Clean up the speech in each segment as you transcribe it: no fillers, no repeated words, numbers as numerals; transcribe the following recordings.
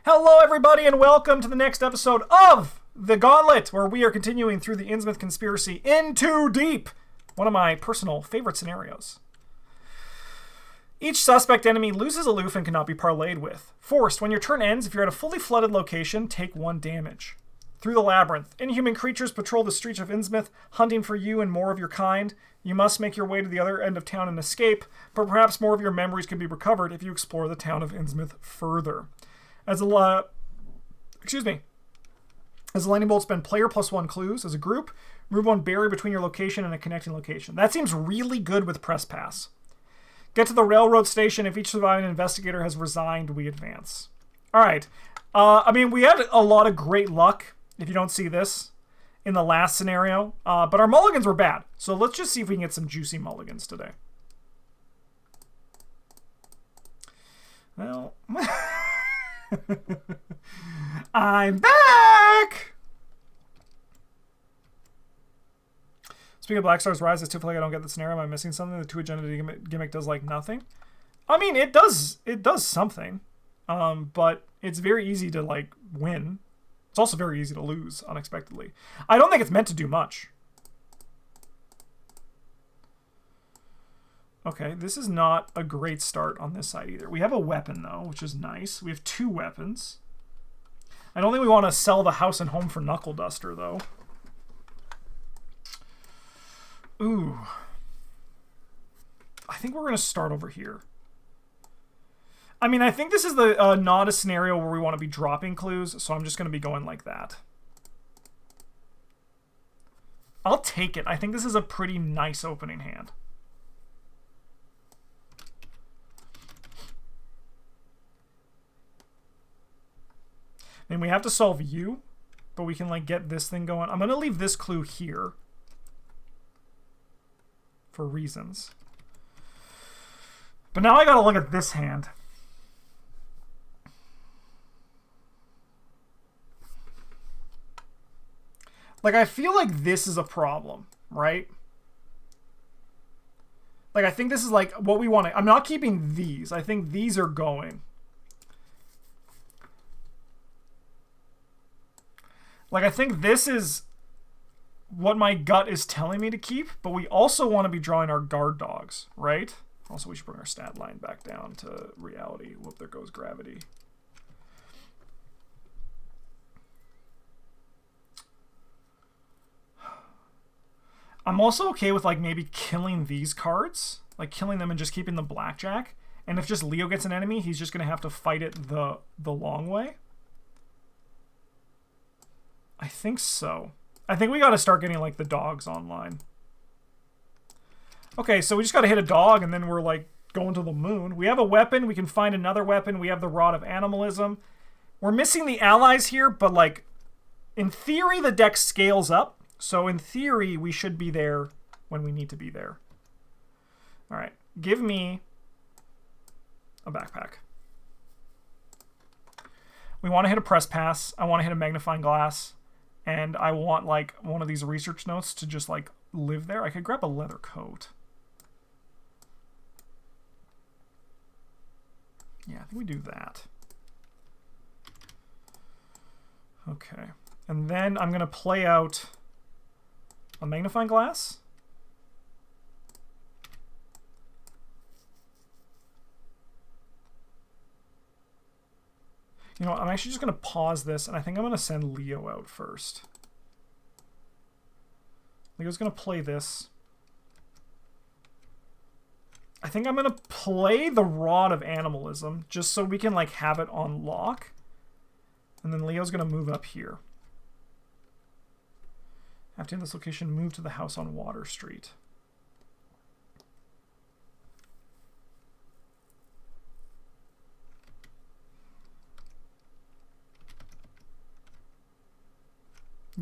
Hello, everybody, and welcome to the next episode of The Gauntlet, where we are continuing through the Innsmouth conspiracy into deep, one of my personal favorite scenarios. Each suspect enemy loses aloof and cannot be parlayed with. Forced, when your turn ends, if you're at a fully flooded location, take 1 damage. Through the labyrinth, inhuman creatures patrol the streets of Innsmouth, hunting for you and more of your kind. You must make your way to the other end of town and escape, but perhaps more of your memories can be recovered if you explore the town of Innsmouth further. As the lightning bolt, spend player +1 clues as a group. Remove 1 barrier between your location and a connecting location. That seems really good with press pass. Get to the railroad station. If each surviving investigator has resigned, we advance. All right. We had a lot of great luck, if you don't see this, in the last scenario. But our mulligans were bad. So let's just see if we can get some juicy mulligans today. Well... I'm back! Speaking of Black Star's Rise, I still feel like I don't get the scenario. Am I missing something? The 2 agenda gimmick does like nothing. I mean, it does something. But it's very easy to like win. It's also very easy to lose unexpectedly. I don't think it's meant to do much. Okay, this is not a great start on this side either. We have a weapon, though, which is nice. We have 2 weapons. I don't think we want to sell the house and home for Knuckle Duster, though. Ooh. I think we're going to start over here. I mean, I think this is the not a scenario where we want to be dropping clues, so I'm just going to be going like that. I'll take it. I think this is a pretty nice opening hand. And we have to solve you, but we can like get this thing going. I'm going to leave this clue here for reasons. But now I got to look at this hand. Like, I feel like this is a problem, right? Like, I think this is like what we want to... I'm not keeping these. I think these are going. Like, I think this is what my gut is telling me to keep, but we also want to be drawing our guard dogs, right? Also, we should bring our stat line back down to reality. Whoop, there goes gravity. I'm also okay with, like, maybe killing these cards. Like, killing them and just keeping the blackjack. And if just Leo gets an enemy, he's just going to have to fight it the long way. I think so. I think we got to start getting, like, the dogs online. Okay, so we just got to hit a dog, and then we're, like, going to the moon. We have a weapon. We can find another weapon. We have the Rod of Animalism. We're missing the allies here, but, like, in theory, the deck scales up. So, in theory, we should be there when we need to be there. All right. Give me a backpack. We want to hit a press pass. I want to hit a magnifying glass. And I want, like, one of these research notes to just, like, live there. I could grab a leather coat. Yeah, I think we do that. Okay. And then I'm going to play out a magnifying glass. You know what, I'm actually just going to pause this, and I think I'm going to send Leo out first. Leo's going to play this. I think I'm going to play the Rod of Animalism, just so we can, like, have it on lock. And then Leo's going to move up here. After this location, move to the house on Water Street.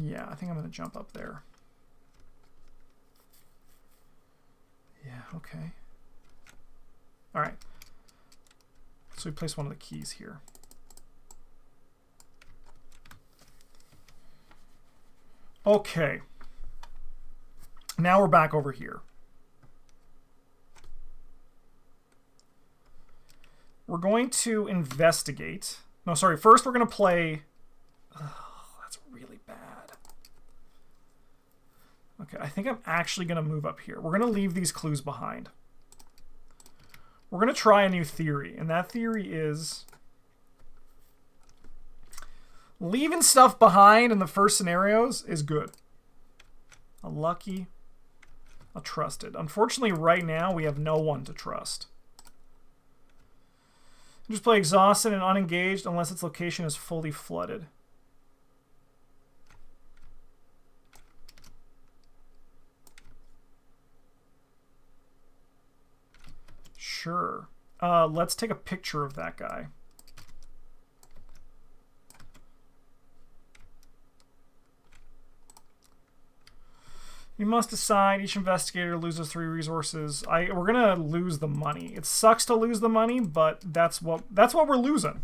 Yeah, I think I'm going to jump up there. Yeah, okay. All right. So we place one of the keys here. Okay. Now we're back over here. We're going to investigate. No, sorry. First, we're going to play... Oh, that's really bad. Okay, I think I'm actually going to move up here. We're going to leave these clues behind. We're going to try a new theory, and that theory is... leaving stuff behind in the first scenarios is good. A lucky, a trusted. Unfortunately, right now, we have no one to trust. Just play exhausted and unengaged unless its location is fully flooded. Sure. Let's take a picture of that guy. You must decide. Each investigator loses 3 resources. We're gonna lose the money. It sucks to lose the money, but that's what we're losing.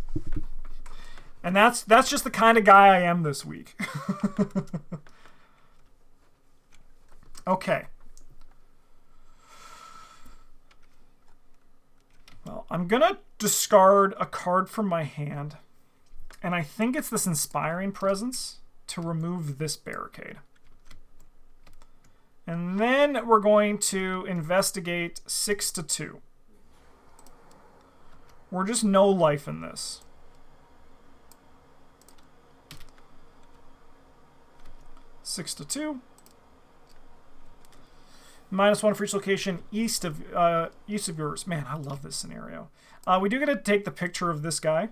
And that's just the kind of guy I am this week. Okay. Well, I'm gonna discard a card from my hand, and I think it's this Inspiring Presence to remove this barricade. And then we're going to investigate 6 to 2. We're just no life in this. Six to 2. -1 for each location east of yours. Man, I love this scenario. We do get to take the picture of this guy.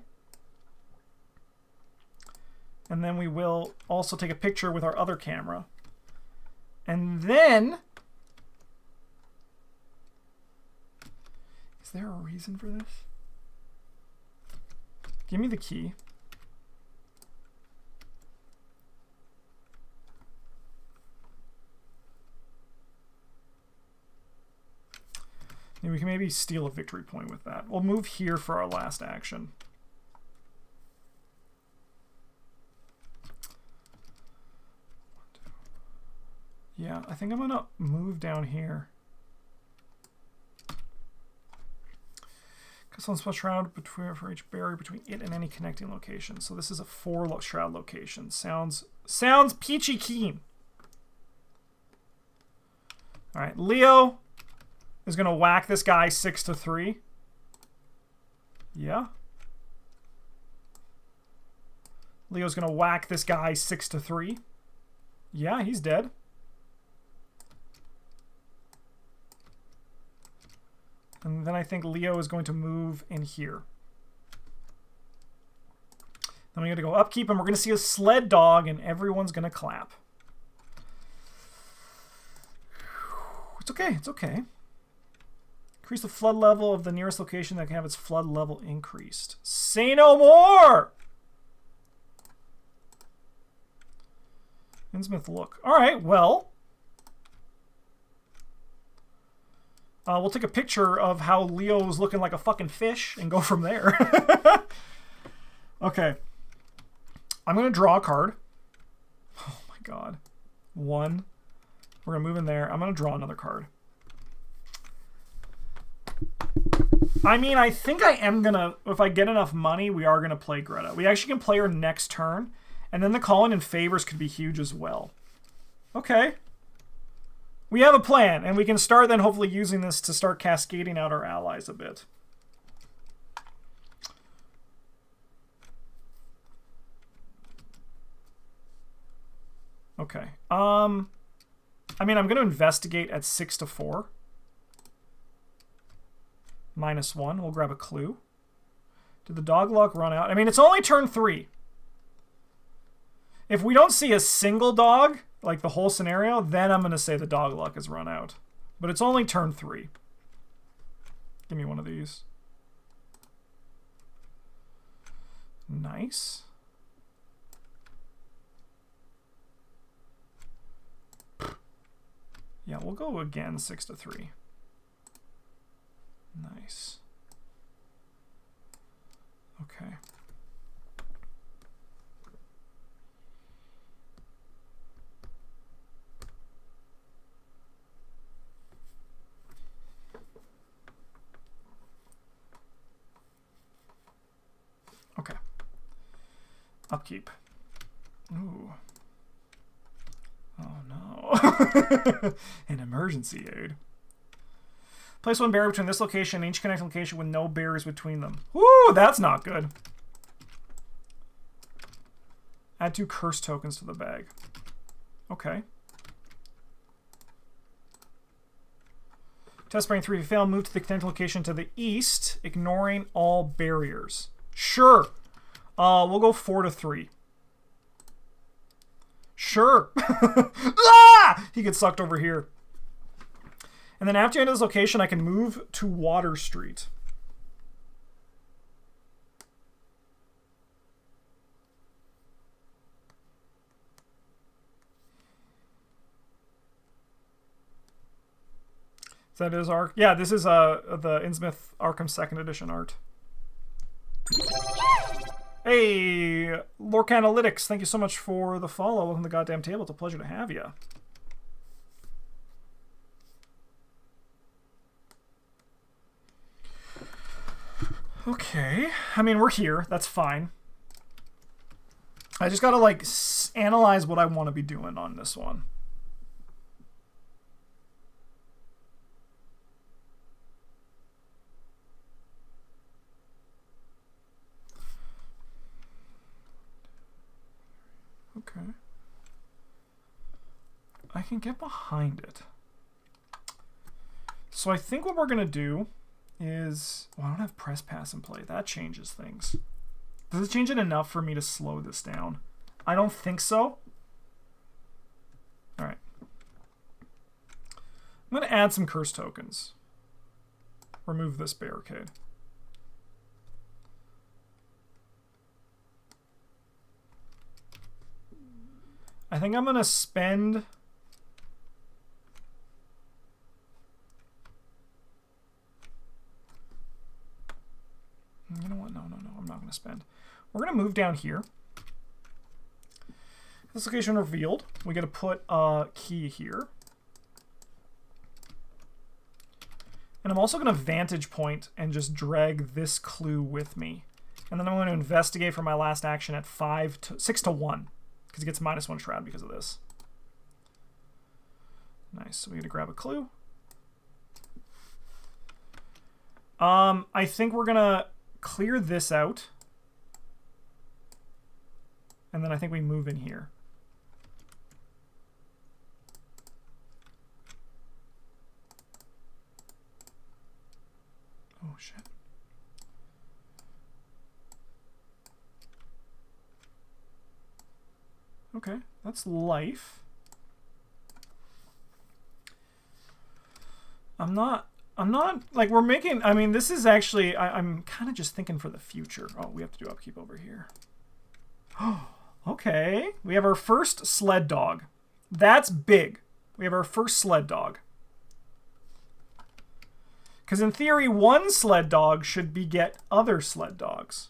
And then we will also take a picture with our other camera. And then... is there a reason for this? Give me the key. And we can maybe steal a victory point with that. We'll move here for our last action. Yeah, I think I'm going to move down here. Because one spell shroud for each barrier between it and any connecting location. So this is a 4 shroud location. Sounds peachy keen. All right, Leo is going to whack this guy 6 to 3. Yeah. Leo's going to whack this guy 6 to 3. Yeah, he's dead. And then I think Leo is going to move in here. Then we're going to go upkeep, and we're going to see a sled dog, and everyone's going to clap. It's okay. It's okay. Increase the flood level of the nearest location that can have its flood level increased. Say no more! Innsmouth look. All right, well... we'll take a picture of how Leo's looking like a fucking fish and go from there. Okay. I'm going to draw a card. Oh my god. 1. We're going to move in there. I'm going to draw another card. I mean, I think I am going to, if I get enough money, we are going to play Greta. We actually can play her next turn. And then the calling in favors could be huge as well. Okay. We have a plan, and we can start then hopefully using this to start cascading out our allies a bit. Okay. I mean, I'm going to investigate at 6 to 4. -1. We'll grab a clue. Did the dog luck run out? I mean, it's only turn 3. If we don't see a single dog, like the whole scenario, then I'm going to say the dog luck has run out. But it's only turn 3. Give me one of these. Nice. Yeah, we'll go again 6 to 3. Nice. Okay. Okay. Upkeep. Ooh. Oh no. An emergency aid. Place one barrier between this location and each connecting location with no barriers between them. Woo, that's not good. Add 2 curse tokens to the bag. Okay. Test brain 3. If you fail, move to the connecting location to the east, ignoring all barriers. Sure. We'll go 4 to 3. Sure. Ah! He gets sucked over here. And then after you enter this location, I can move to Water Street. So that is Ark. Yeah, this is the Innsmouth Arkham 2nd Edition art. Hey, Lork Analytics, thank you so much for the follow. Welcome to the goddamn table. It's a pleasure to have you. Okay, I mean, we're here. That's fine. I just gotta, like, analyze what I want to be doing on this one. Okay. I can get behind it. So I think what we're going to do is... Well, I don't have press pass in play. That changes things. Does it change it enough for me to slow this down? I don't think so. Alright. I'm going to add some curse tokens. Remove this barricade. I think I'm going to spend... You know what? No, I'm not going to spend. We're going to move down here. This location revealed. We got to put a key here. And I'm also going to vantage point and just drag this clue with me. And then I'm going to investigate for my last action at 6 to 1. Because he gets -1 shroud because of this. Nice. So we got to grab a clue. I think we're going to clear this out. And then I think we move in here. Oh, shit. Okay, that's life. I'm not, like, we're making, I mean, this is actually, I'm kind of just thinking for the future. Oh, we have to do upkeep over here. Oh, okay. We have our first sled dog. That's big. We have our first sled dog. Because in theory, one sled dog should beget other sled dogs.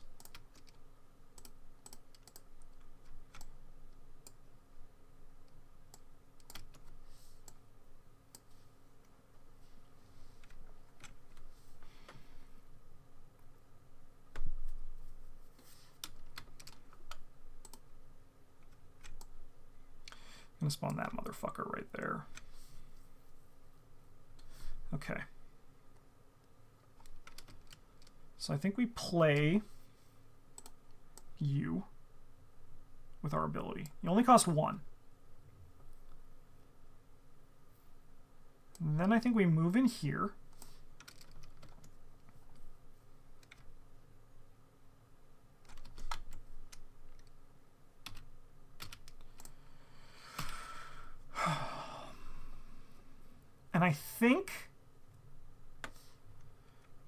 I'm gonna spawn that motherfucker right there. Okay. So I think we play you with our ability. You only cost 1. And then I think we move in here. And I think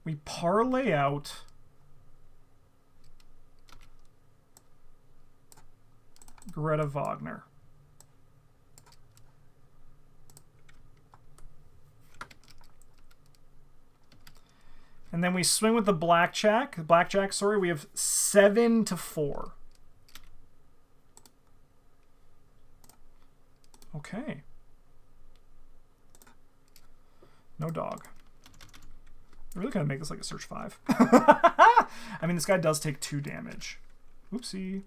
we parlay out Greta Wagner. And then we swing with the blackjack. Blackjack, sorry, we have 7 to 4. Okay. No dog. I'm really gonna make this like a search 5. I mean, this guy does take 2 damage. Oopsie.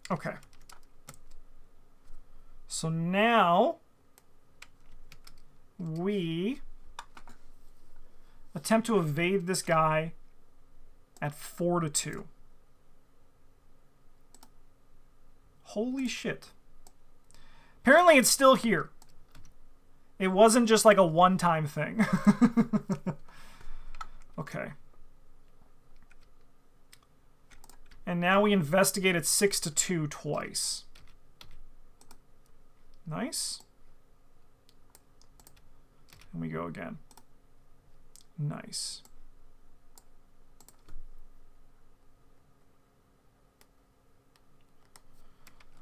Okay. So now we attempt to evade this guy at 4-2. Holy shit. Apparently it's still here. It wasn't just like a one-time thing. Okay. And now we investigate at 6-2 twice. Nice. And we go again. Nice.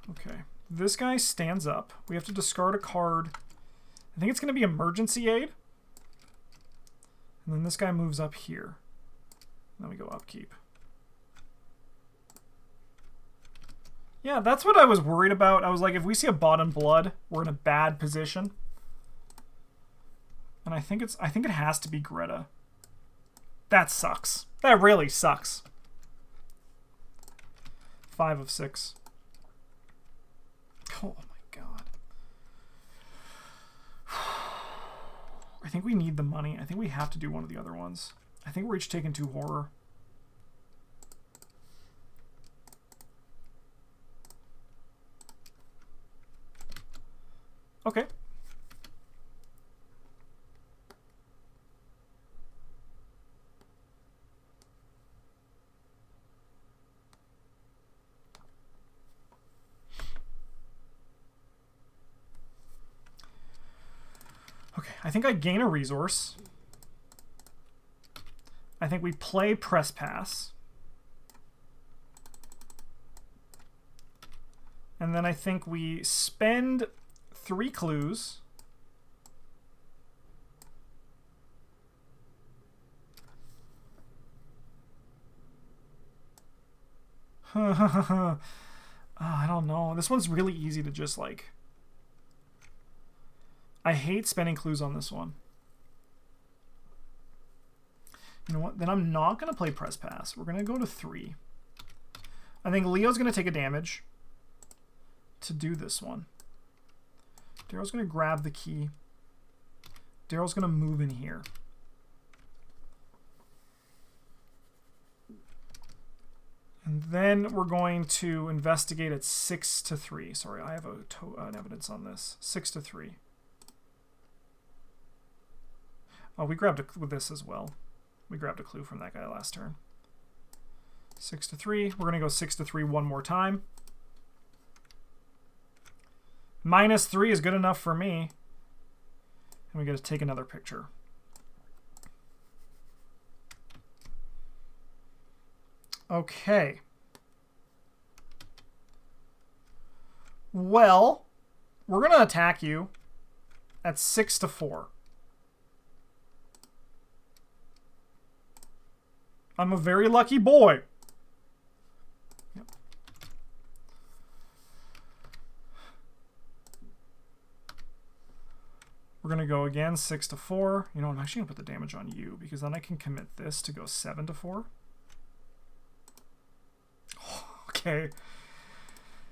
Okay. This guy stands up. We have to discard a card. I think it's going to be emergency aid. And then this guy moves up here. Then we go upkeep. Yeah, that's what I was worried about. I was like, if we see a bottom blood, we're in a bad position. And I think it has to be Greta. That sucks. That really sucks. 5 of 6. Oh my god. I think we need the money. I think we have to do one of the other ones. I think we're each taking 2 horror. Okay. Okay, I think I gain a resource. I think we play press pass. And then I think we spend 3 clues. I don't know. This one's really easy to just like... I hate spending clues on this one. You know what? Then I'm not going to play press pass. We're going to go to 3. I think Leo's going to take a damage to do this one. Daryl's going to grab the key. Daryl's going to move in here. And then we're going to investigate at 6-3. Sorry, I have an evidence on this. 6-3. Oh, we grabbed with this as well. We grabbed a clue from that guy last turn. 6-3. We're going to go 6-3 one more time. -3 is good enough for me. And we get to take another picture. Okay. Well, we're going to attack you at 6-4. I'm a very lucky boy. Yep. We're going to go again, 6-4. You know, I'm actually going to put the damage on you, because then I can commit this to go 7-4. Okay.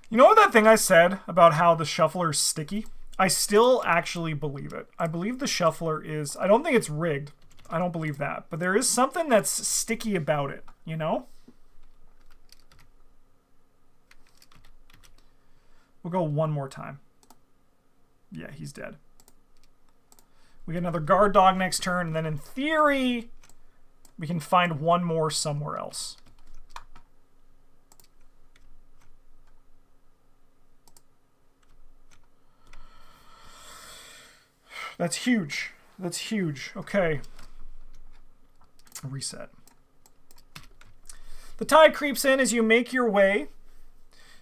You know what that thing I said about how the shuffler's sticky? I still actually believe it. I believe the shuffler is... I don't think it's rigged. I don't believe that. But there is something that's sticky about it, you know? We'll go one more time. Yeah, he's dead. We get another guard dog next turn, and then in theory, we can find one more somewhere else. That's huge. That's huge. Okay. Reset. The tide creeps in as you make your way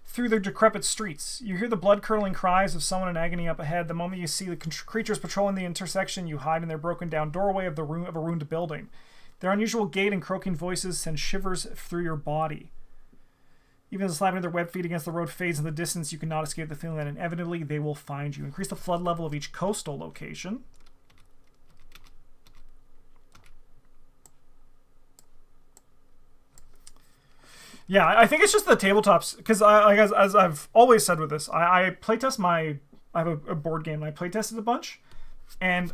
through the decrepit streets. You hear the blood-curdling cries of someone in agony up ahead. The moment you see the creatures patrolling the intersection, you hide in their broken-down doorway of a ruined building. Their unusual gait and croaking voices send shivers through your body. Even as the slapping of their web feet against the road fades in the distance, you cannot escape the feeling that inevitably they will find you. Increase the flood level of each coastal location. Yeah, I think it's just the tabletops, because as I've always said with this, I playtest I have a board game, and I playtested a bunch, and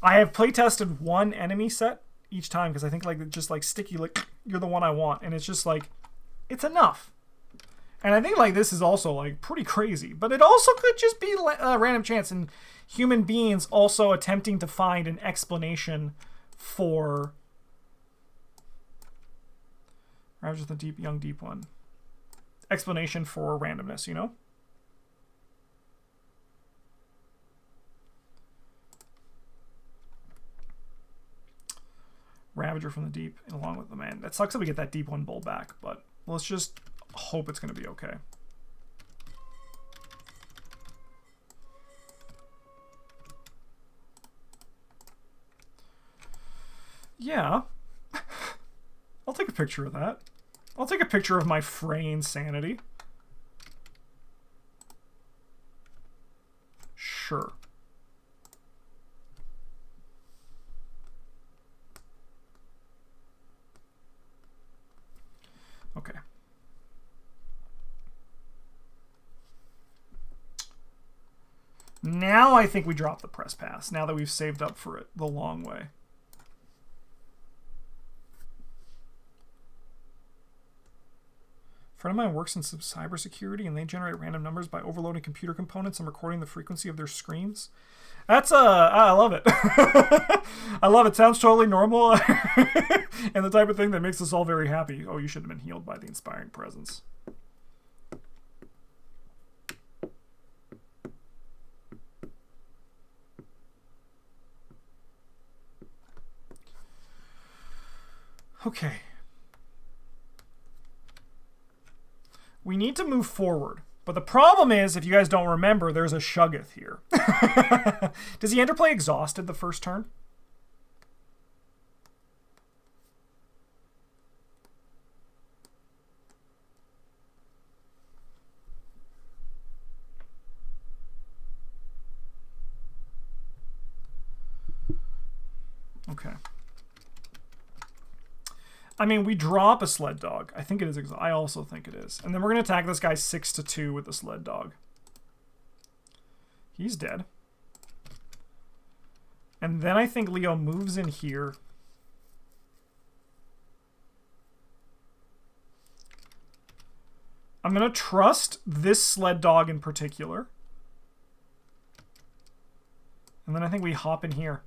I have playtested one enemy set each time, because I think like just like sticky, like you're the one I want, and it's just like, it's enough. And I think like this is also like pretty crazy, but it also could just be a random chance, and human beings also attempting to find an explanation for Ravage the deep, young, deep one. Explanation for randomness, you know? Ravager from the deep, and along with the man. That sucks that we get that deep one bull back, but let's just hope it's going to be okay. Yeah. I'll take a picture of that. I'll take a picture of my fraying sanity. Sure. Okay. Now I think we drop the press pass, now that we've saved up for it the long way. A friend of mine works in some cybersecurity, and they generate random numbers by overloading computer components and recording the frequency of their screens. That's I love it. I love it. Sounds totally normal, and the type of thing that makes us all very happy. Oh, you should have been healed by the inspiring presence. Okay. We need to move forward. But the problem is, if you guys don't remember, there's a Shuggoth here. Does he enter play exhausted the first turn? Okay. I mean, we drop a sled dog. I think it is. I also think it is. And then we're going to attack this guy 6-2 with the sled dog. He's dead. And then I think Leo moves in here. I'm going to trust this sled dog in particular. And then I think we hop in here.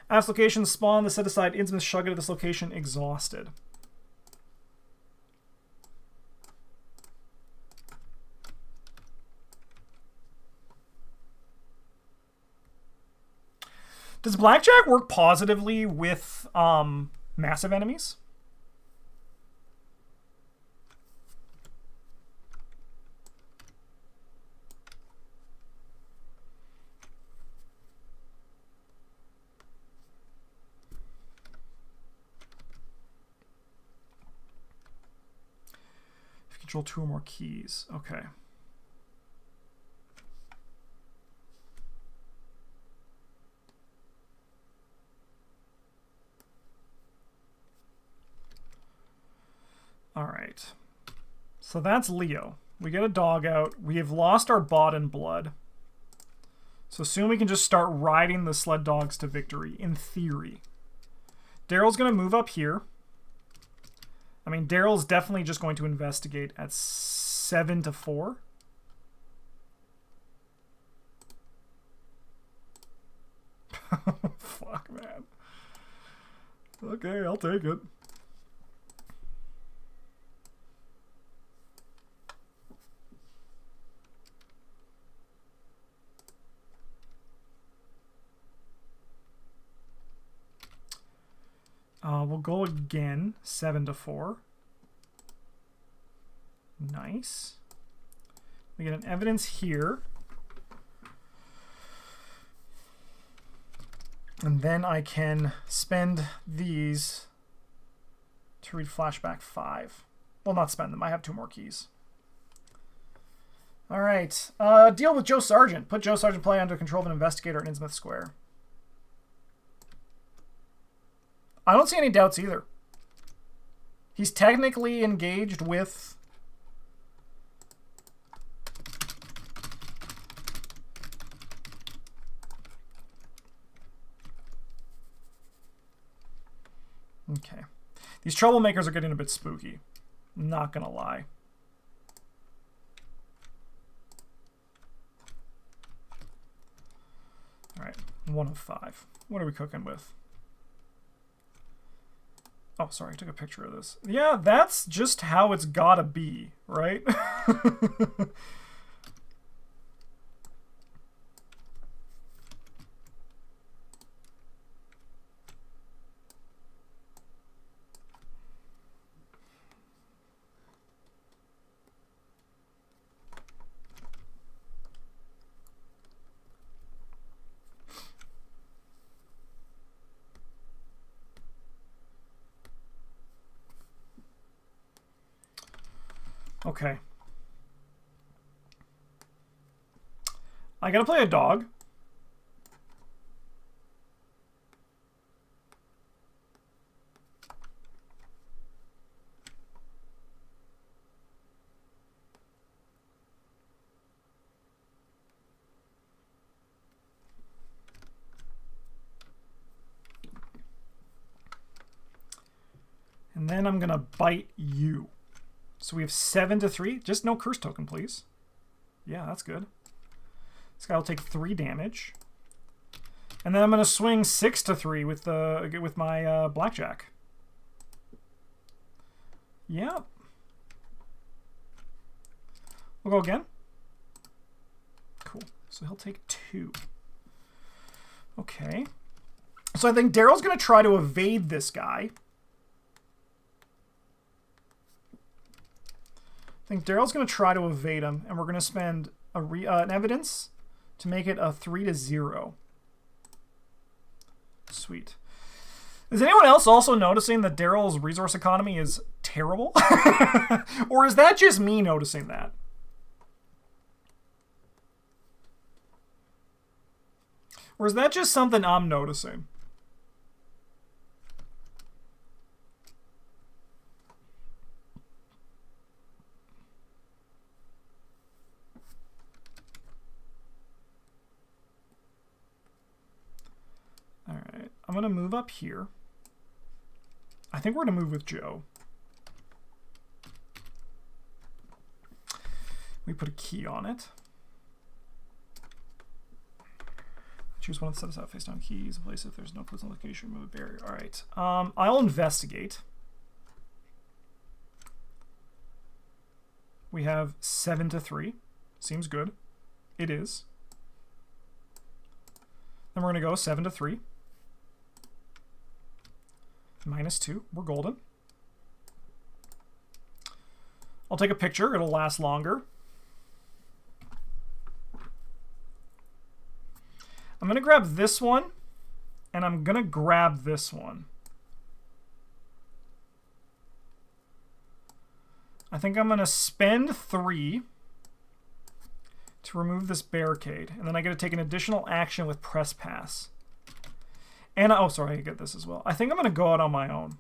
At this location, spawn the set aside Innsmouth Shuggoth at this location exhausted. Does Blackjack work positively with massive enemies? Control 2 or more keys. Okay. All right. So that's Leo. We get a dog out. We have lost our bot in blood. So soon we can just start riding the sled dogs to victory, in theory. Daryl's going to move up here. I mean, Daryl's definitely just going to investigate at 7-4. Fuck, man. Okay, I'll take it. We'll go again, 7-4. Nice. We get an evidence here. And then I can spend these to read flashback 5. Well, not spend them. I have 2 more keys. All right. Deal with Joe Sargent. Put Joe Sargent play under control of an investigator at Innsmouth Square. I don't see any doubts either. He's technically engaged with... Okay. These troublemakers are getting a bit spooky. Not gonna lie. Alright, 1 of 5. What are we cooking with? Oh, sorry, I took a picture of this. Yeah, that's just how it's gotta be, right? Okay. I gotta play a dog. And then I'm gonna bite you. So we have 7 to 3. Just no curse token, please. Yeah, that's good. This guy will take 3 damage. And then I'm going to swing 6 to 3 with my blackjack. Yeah. We'll go again. Cool. So he'll take 2. Okay. So I think Daryl's going to try to evade this guy. I think Daryl's going to try to evade him, and we're going to spend an evidence to make it a 3 to 0. Sweet. Is anyone else also noticing that Daryl's resource economy is terrible? Or is that just me noticing that? Or is that just something I'm noticing? Alright, I'm going to move up here. I think we're going to move with Joe. We put a key on it. Choose one of the set aside face down keys. Place if there's no clues on location, remove a barrier. Alright, I'll investigate. We have 7 to 3. Seems good. It is. Then we're going to go 7 to 3. -2. We're golden. I'll take a picture. It'll last longer. I'm going to grab this one, and I'm going to grab this one. I think I'm going to spend 3 to remove this barricade, and then I get to take an additional action with press pass. And, oh, sorry, I get this as well. I think I'm going to go out on my own.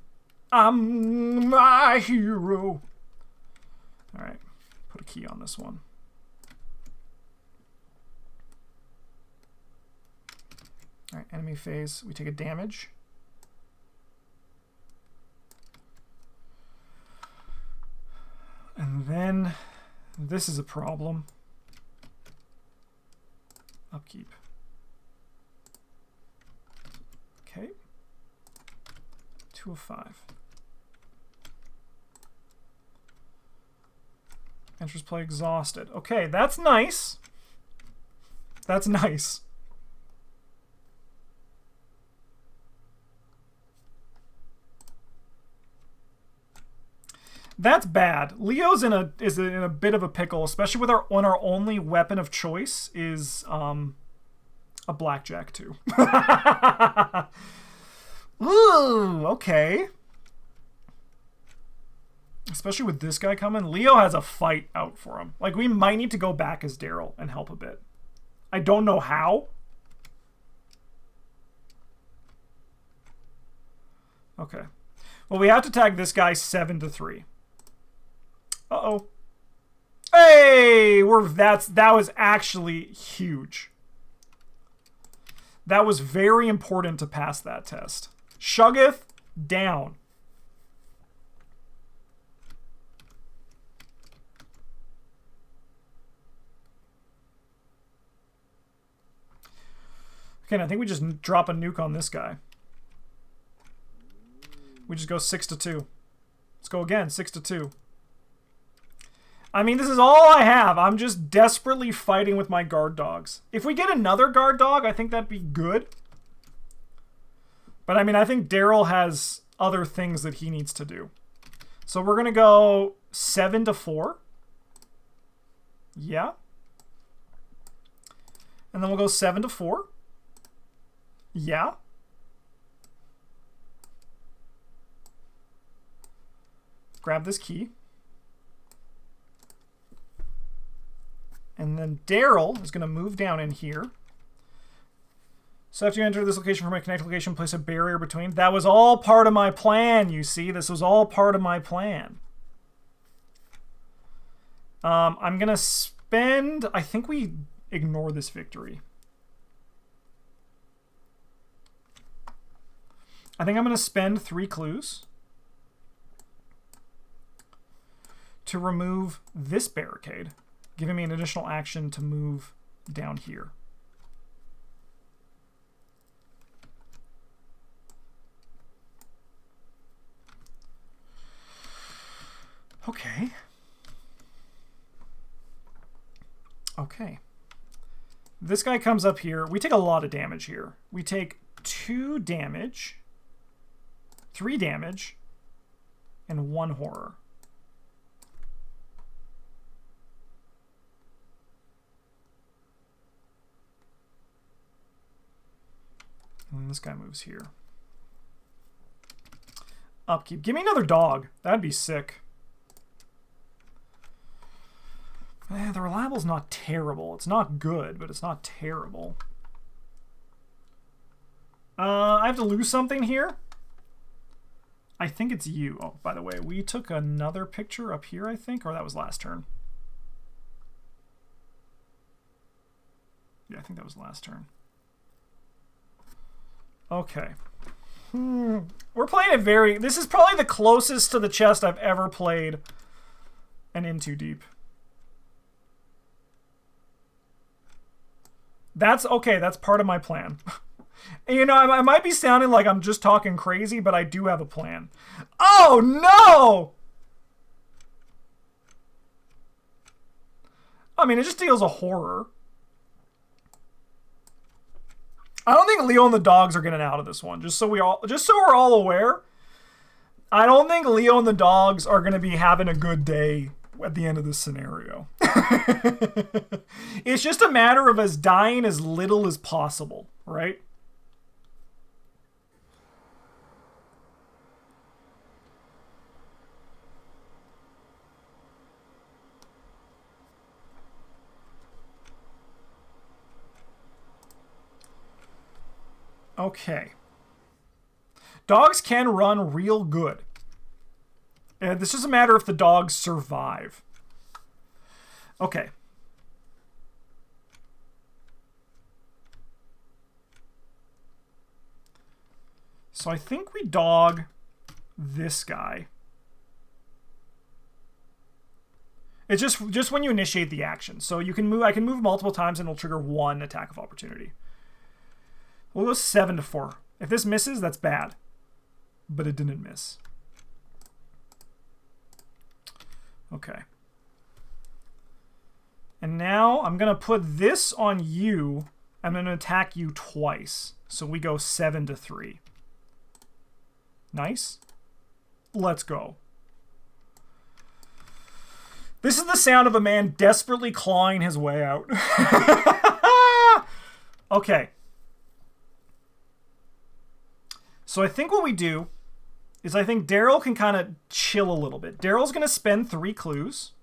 I'm my hero. All right, put a key on this one. All right, enemy phase. We take a damage. And then this is a problem. Upkeep. Okay. 2 of 5. Enters play exhausted. Okay, that's nice. That's nice. That's bad. Leo's in a bit of a pickle, especially with when our only weapon of choice is a blackjack too. Ooh, okay. Especially with this guy coming, Leo has a fight out for him. Like, we might need to go back as Daryl and help a bit. I don't know how. Okay. Well, we have to tag this guy 7-3. Uh-oh. Hey! That was actually huge. That was very important to pass that test. Shuggoth down. Okay, and I think we just drop a nuke on this guy. We just go 6-2. Let's go again, 6-2. I mean, this is all I have. I'm just desperately fighting with my guard dogs. If we get another guard dog, I think that'd be good. But I mean, I think Daryl has other things that he needs to do. So we're going to go 7-4. Yeah. And then we'll go 7-4. Yeah. Grab this key. And then Daryl is going to move down in here. So after you enter this location from a connect location, place a barrier between. That was all part of my plan, you see. This was all part of my plan. I'm going to spend... I think we ignore this victory. I think I'm going to spend 3 clues to remove this barricade, giving me an additional action to move down here. Okay. Okay. This guy comes up here. We take a lot of damage here. We take 2 damage, 3 damage, and 1 horror. And this guy moves here. Upkeep. Give me another dog. That'd be sick. The reliable's not terrible. It's not good, but it's not terrible. I have to lose something here. I think it's you. Oh, by the way, we took another picture up here, I think, or that was last turn. Yeah, I think that was last turn. Okay. We're playing it very... This is probably the closest to the chest I've ever played an In Too Deep. That's okay. That's part of my plan. You know, I might be sounding like I'm just talking crazy, but I do have a plan. Oh, no! I mean, it just deals a horror. I don't think Leo and the dogs are getting out of this one. Just so we're all aware. I don't think Leo and the dogs are going to be having a good day at the end of this scenario. It's just a matter of us dying as little as possible, right? Okay. Dogs can run real good. And this is a matter if the dogs survive. Okay. So I think we dog this guy. It's just when you initiate the action. So you can move. I can move multiple times and it'll trigger 1 attack of opportunity. We'll go 7-4. If this misses, that's bad. But it didn't miss. Okay. And now I'm going to put this on you. I'm going to attack you twice. So we go 7-3. Nice. Let's go. This is the sound of a man desperately clawing his way out. Okay. So I think what we do is I think Daryl can kind of chill a little bit. Daryl's going to spend 3 clues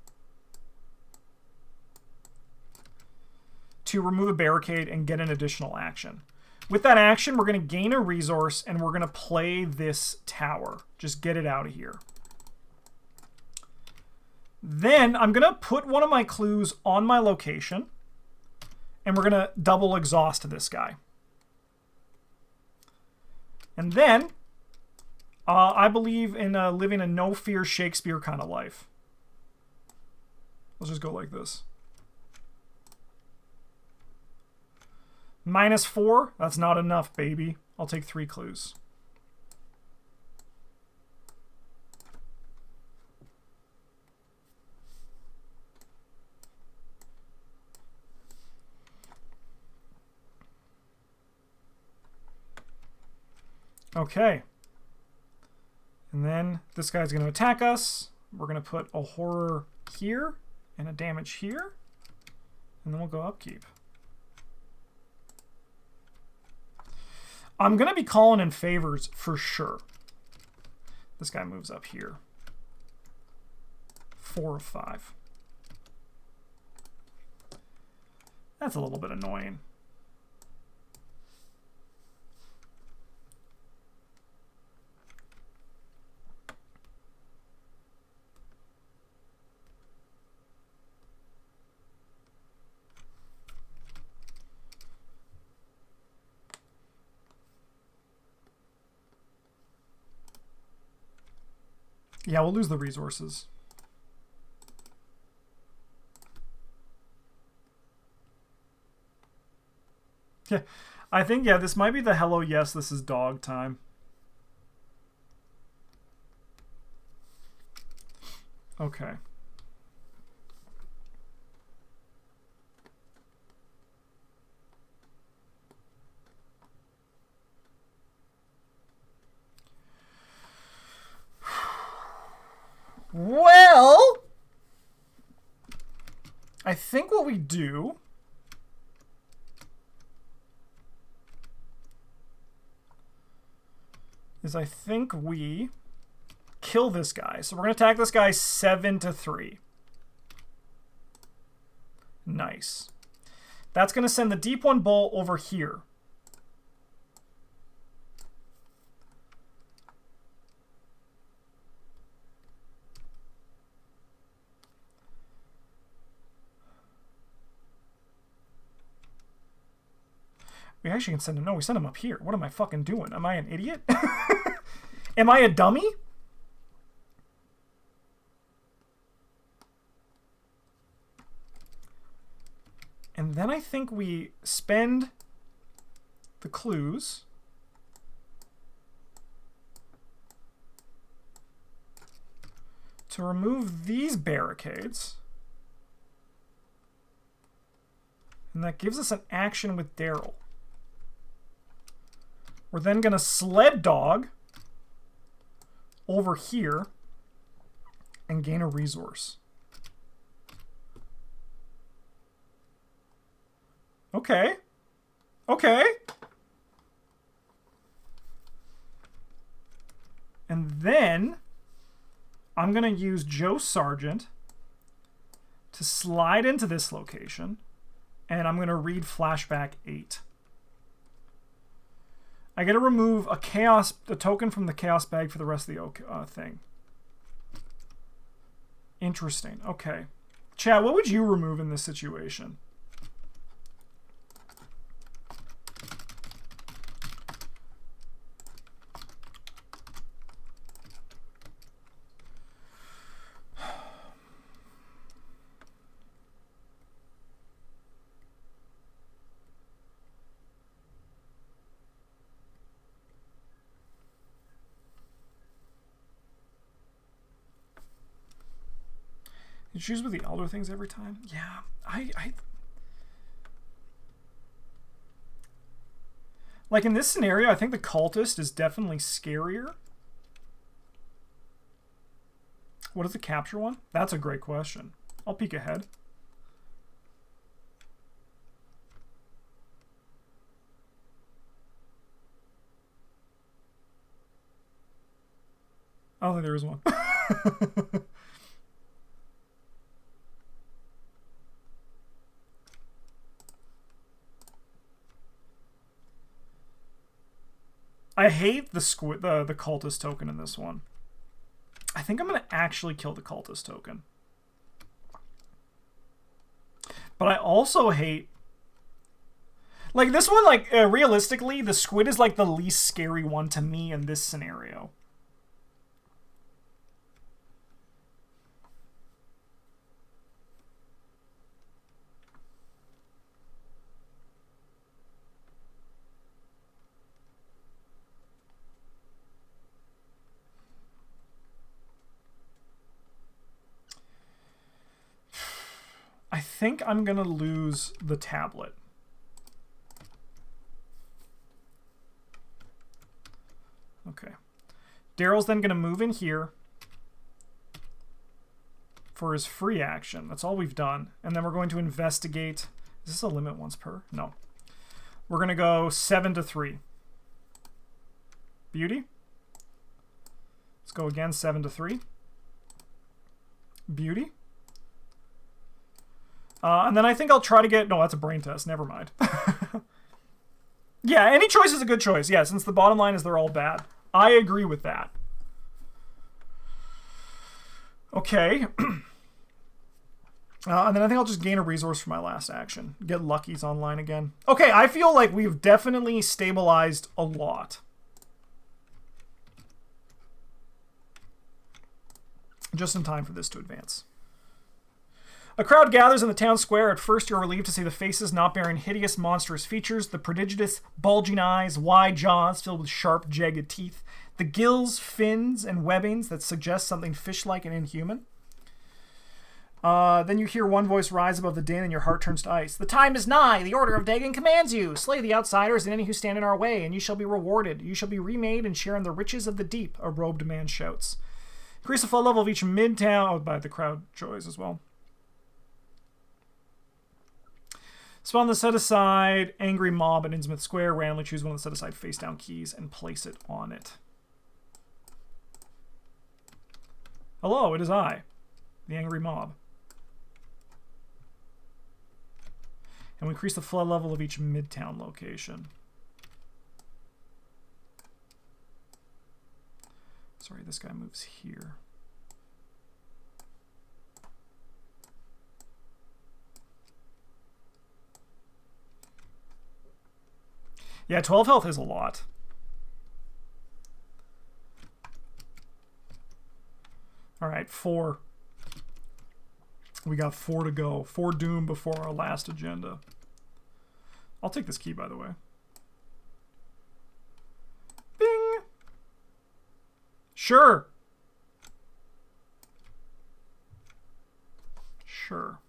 to remove a barricade and get an additional action. With that action, we're going to gain a resource, and we're going to play this tower. Just get it out of here. Then I'm going to put one of my clues on my location, and we're going to double exhaust this guy. And then I believe in living a no-fear Shakespeare kind of life. Let's just go like this. -4? That's not enough, baby. I'll take 3 clues. Okay. And then this guy's going to attack us. We're going to put a horror here and a damage here. And then we'll go upkeep. I'm going to be calling in favors for sure. This guy moves up here. 4 of 5. That's a little bit annoying. Yeah, we'll lose the resources. Yeah, I think, yeah, this might be the hello, yes, this is dog time. Okay. Well, I think what we do is I think we kill this guy. So we're going to attack this guy 7 to 3. Nice. That's going to send the deep one bull over here. We actually can send him. No, we send him up here. What am I fucking doing? Am I an idiot? Am I a dummy? And then I think we spend the clues to remove these barricades. And that gives us an action with Daryl. We're then going to sled dog over here and gain a resource. Okay. Okay. And then I'm going to use Joe Sargent to slide into this location, and I'm going to read Flashback 8. I get to remove a token from the chaos bag for the rest of the thing. Interesting. Okay. Chad, what would you remove in this situation? You choose with the elder things every time? Yeah, I like in this scenario, I think the cultist is definitely scarier. What is the capture one? That's a great question. I'll peek ahead. I don't think there is one. I hate the cultist token in this one. I think I'm going to actually kill the cultist token. But I also hate... Like, this one, like, realistically, the squid is, like, the least scary one to me in this scenario. I think I'm going to lose the tablet. Okay. Daryl's then going to move in here for his free action. That's all we've done. And then we're going to investigate. Is this a limit once per? No. We're going to go 7 to 3. Beauty. Let's go again, 7 to 3. Beauty. And then I think I'll try to get... No, that's a brain test. Never mind. Yeah, any choice is a good choice. Yeah, since the bottom line is they're all bad. I agree with that. Okay. And then I think I'll just gain a resource for my last action. Get Lucky's online again. Okay, I feel like we've definitely stabilized a lot. Just in time for this to advance. A crowd gathers in the town square. At first, you're relieved to see the faces not bearing hideous, monstrous features, the prodigious, bulging eyes, wide jaws filled with sharp, jagged teeth, the gills, fins, and webbings that suggest something fish-like and inhuman. Then you hear one voice rise above the din, and your heart turns to ice. The time is nigh. The order of Dagon commands you. Slay the outsiders and any who stand in our way, and you shall be rewarded. You shall be remade and share in the riches of the deep, a robed man shouts. Increase the flood level of each midtown... Oh, by the crowd joys as well. Spawn the set-aside Angry Mob at Innsmouth Square. Randomly choose one of the set-aside face-down keys and place it on it. Hello, it is I, the Angry Mob. And we increase the flood level of each Midtown location. Sorry, this guy moves here. Yeah, 12 health is a lot. All right, 4. We got 4 to go. 4 doom before our last agenda. I'll take this key, by the way. Bing! Sure. Sure.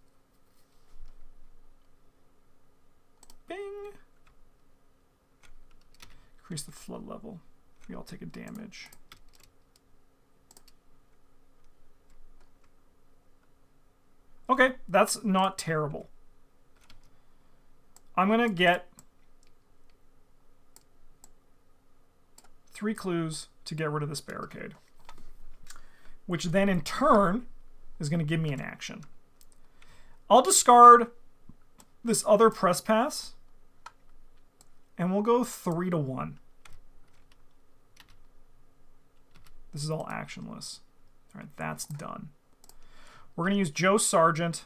Bing! Increase the flood level. We all take a damage. Okay, that's not terrible. I'm going to get 3 clues to get rid of this barricade, which then in turn is going to give me an action. I'll discard this other press pass, and we'll go 3 to 1. This is all actionless. All right, that's done. We're going to use Joe Sargent.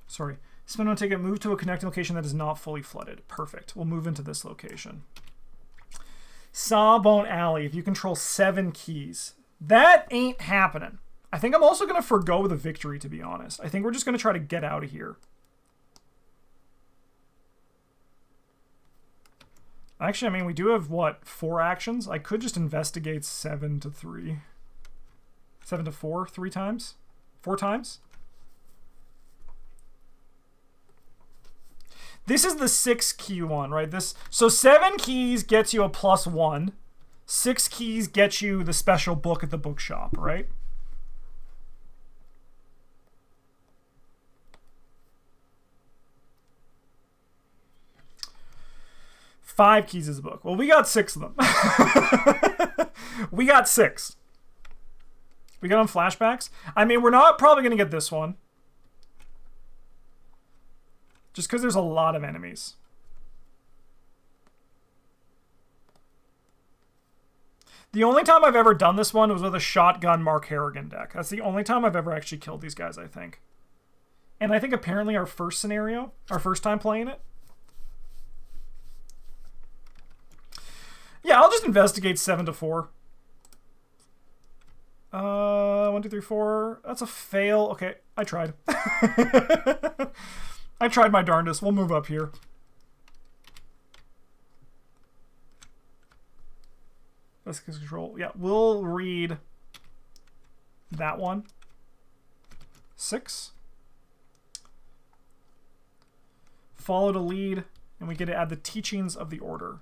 Sorry. Spin one ticket, move to a connecting location that is not fully flooded. Perfect. We'll move into this location. Sawbone Alley, if you control 7 keys. That ain't happening. I think I'm also going to forgo the victory, to be honest. I think we're just going to try to get out of here. Actually, I mean, we do have, what, 4 actions? I could just investigate 7 to 3. 7 to 4, 3 times? 4 times? This is the 6 key one, right? So 7 keys gets you a +1. 6 keys gets you the special book at the bookshop, right? Five keys is a book. Well, we got 6 of them. We got 6. We got on flashbacks. I mean, we're not probably going to get this one. Just because there's a lot of enemies. The only time I've ever done this one was with a shotgun Mark Harrigan deck. That's the only time I've ever actually killed these guys, I think. And I think apparently our first scenario, our first time playing it. Yeah, I'll just investigate 7 to 4. 1, 2, 3, 4. That's a fail. Okay, I tried. I tried my darndest. We'll move up here. Let's control. Yeah, we'll read that one. 6. Follow to lead, and we get to add the teachings of the order.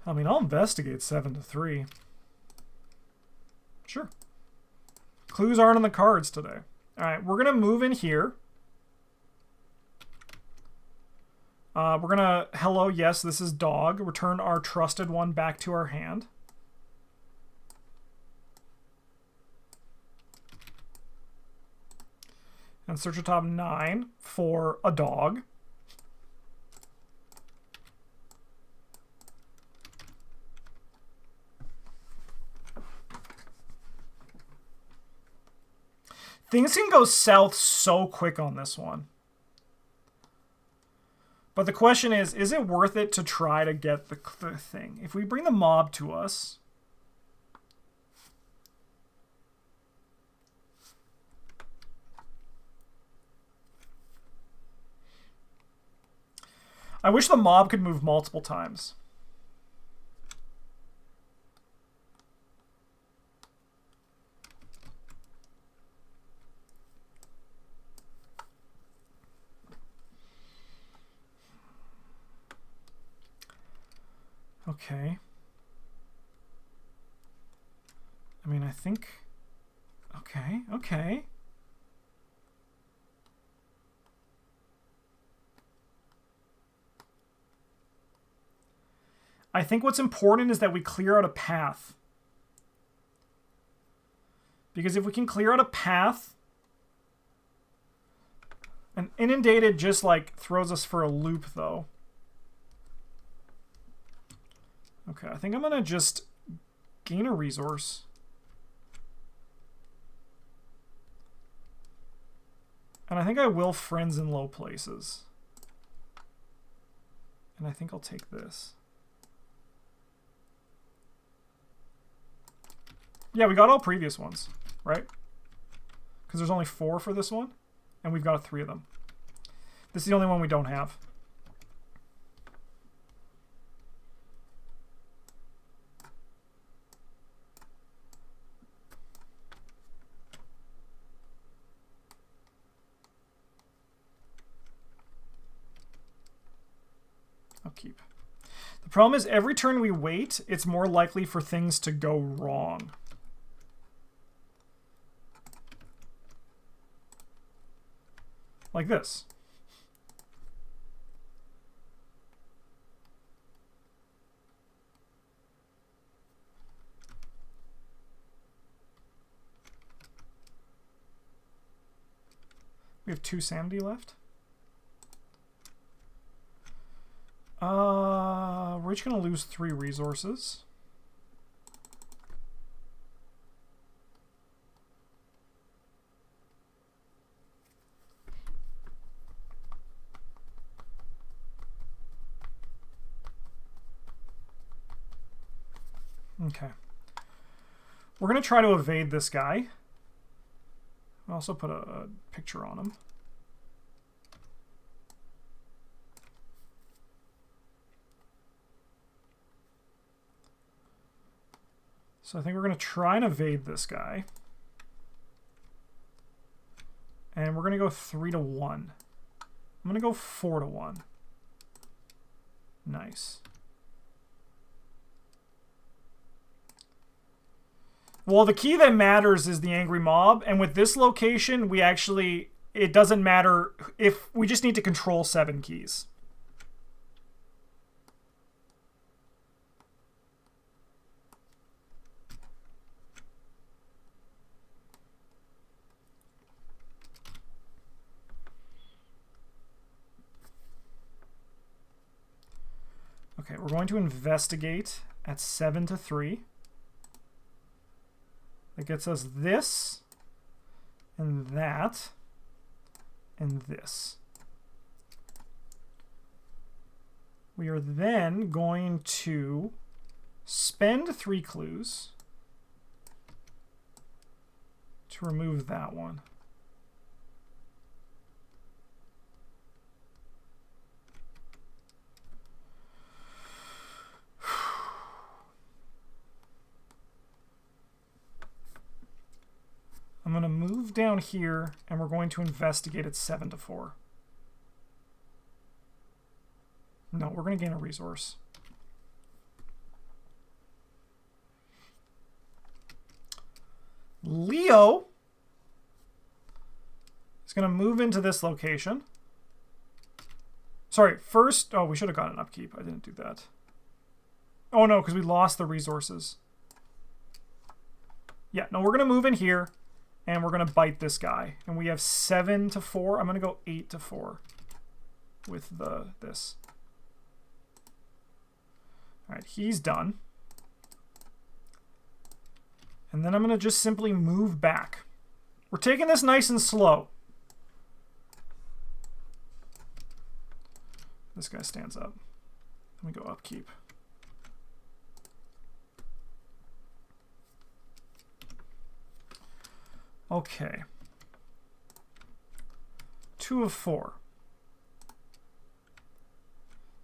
I mean, I'll investigate 7 to 3. Sure. Clues aren't on the cards today. All right, we're going to move in here. We're going to, hello, yes, this is dog. Return our trusted one back to our hand. And search the top 9 for a dog. Things can go south so quick on this one. But the question is it worth it to try to get the thing? If we bring the mob to us... I wish the mob could move multiple times. Okay. I mean, I think... Okay. I think what's important is that we clear out a path. Because if we can clear out a path... An inundated just, like, throws us for a loop, though. Okay, I think I'm going to just gain a resource. And I think I will friends in low places. And I think I'll take this. Yeah, we got all previous ones, right? Because there's only 4 for this one, and we've got 3 of them. This is the only one we don't have. I'll keep. The problem is every turn we wait, it's more likely for things to go wrong. Like this. We have 2 sanity left. We're each going to lose 3 resources. Okay. We're going to try to evade this guy. I'll also put a picture on him. So I think we're going to try and evade this guy. And we're going to go 3 to 1. I'm going to go 4 to 1. Nice. Well, the key that matters is the angry mob, and with this location, we actually it doesn't matter if we just need to control 7 keys. Okay, we're going to investigate at 7 to 3. That gets us this, and that, and this. We are then going to spend 3 clues to remove that one. I'm going to move down here, and we're going to investigate at 7 to 4. No, we're going to gain a resource. Leo is going to move into this location. Sorry, first... Oh, we should have gotten an upkeep. I didn't do that. Oh, no, because we lost the resources. Yeah, no, we're going to move in here. And we're going to bite this guy. And we have 7 to 4. I'm going to go 8 to 4 with this. All right, he's done. And then I'm going to just simply move back. We're taking this nice and slow. This guy stands up. Let me go upkeep. Okay. 2 of 4.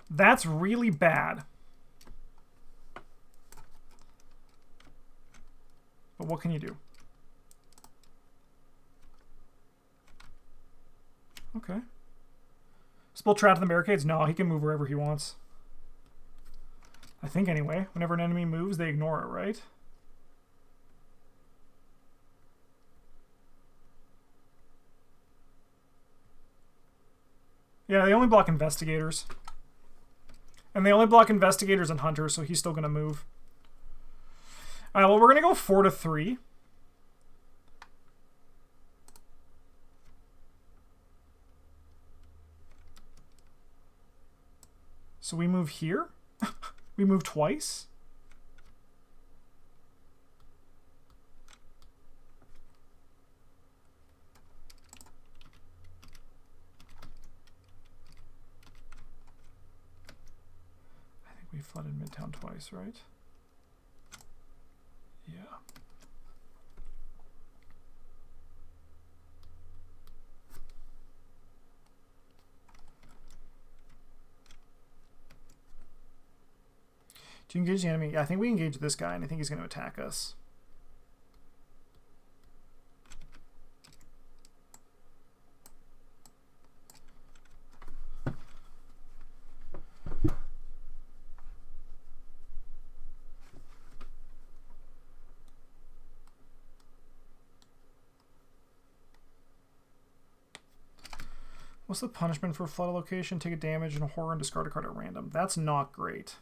That's really bad. But what can you do? Okay. Spill Trap to the barricades? No, he can move wherever he wants. I think anyway. Whenever an enemy moves, they ignore it, right? Yeah, they only block investigators. And they only block investigators and hunters, so he's still going to move. All right, well, we're going to go 4 to 3. So we move here. We move twice. We flooded Midtown twice, right? Yeah. Do you engage the enemy? Yeah, I think we engage this guy, and I think he's going to attack us. What's the punishment for a flood location? Take a damage and a horror and discard a card at random. That's not great.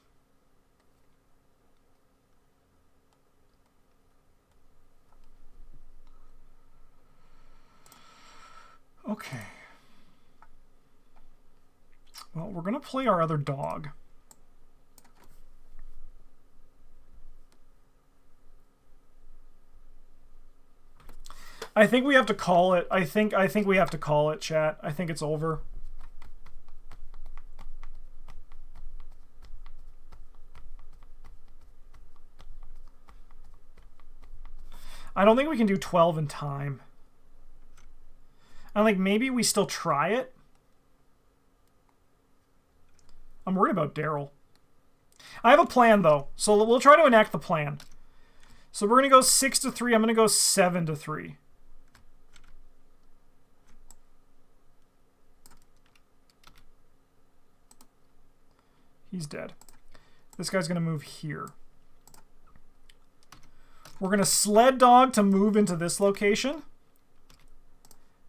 Okay. Well, we're going to play our other dog. I think we have to call it. I think we have to call it, chat. I think it's over. I don't think we can do 12 in time. I'm like, maybe we still try it. I'm worried about Daryl. I have a plan, though, so we'll try to enact the plan. So we're going to go 6 to 3. I'm going to go 7 to 3. He's dead. This guy's going to move here. We're going to sled dog to move into this location.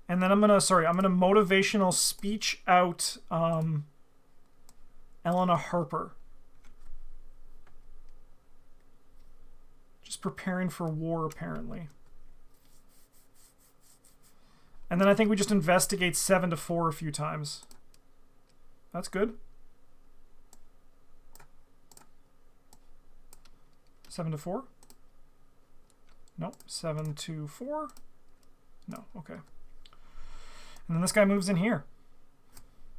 And And then I'm gonna motivational speech out Elena Harper. Just preparing for war, apparently. And then I think we just investigate 7 to 4 a few times. That's good. 7 to 4? Nope. 7 to 4? No, okay. And then this guy moves in here.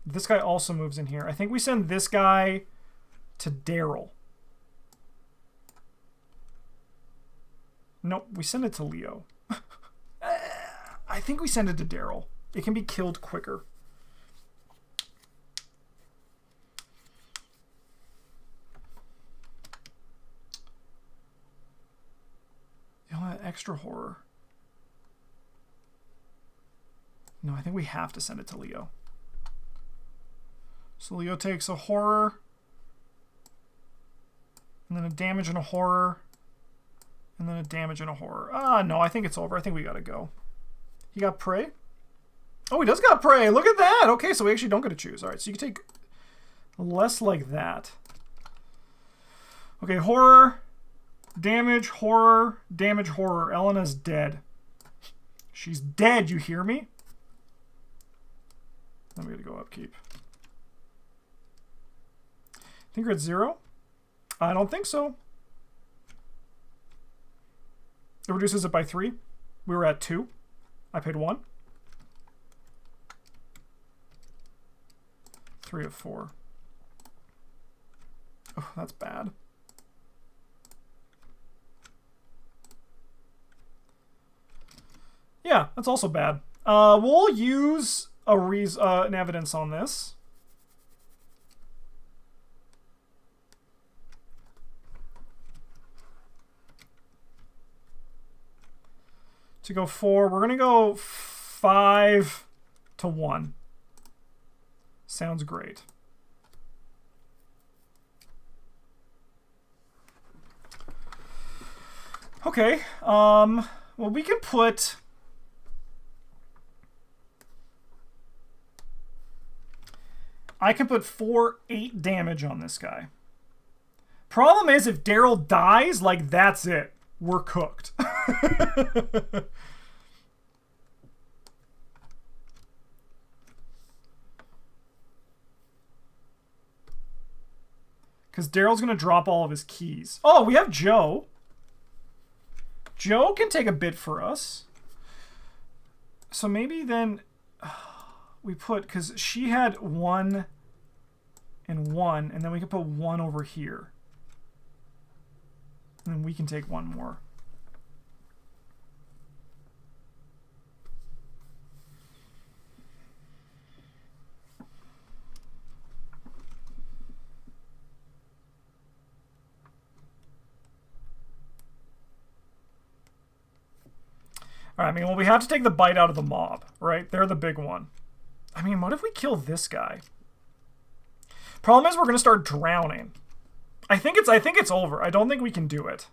This guy also moves in here. I think we send this guy to Daryl. Nope, we send it to Leo. I think we send it to Daryl. It can be killed quicker. You know what? Extra horror. No, I think we have to send it to Leo. So Leo takes a horror, and then a damage and a horror, and then a damage and a horror. Ah, no, I think it's over. I think we gotta go. He got prey? Oh, he does got prey. Look at that. Okay, so we actually don't get to choose. All right, so you can take less like that. Okay, horror, damage, horror, damage, horror. Elena's dead. She's dead, you hear me? I'm going to go upkeep. Think you're at 0? I don't think so. It reduces it by 3. We were at 2. I paid 1. 3 of 4. Oh, that's bad. Yeah, that's also bad. We'll use an evidence on this. To go 4, we're going to go 5 to 1. Sounds great. Okay, well, we can put... I can put 8 damage on this guy. Problem is, if Daryl dies, like, that's it. We're cooked. Because Daryl's going to drop all of his keys. Oh, we have Joe. Joe can take a bit for us. So maybe then... we put, because she had 1 and 1, and then we can put 1 over here. And then we can take 1 more. All right, I mean, well, we have to take the bite out of the mob, right? They're the big one. I mean, what if we kill this guy? Problem is, we're gonna start drowning. I think it's over. I don't think we can do it.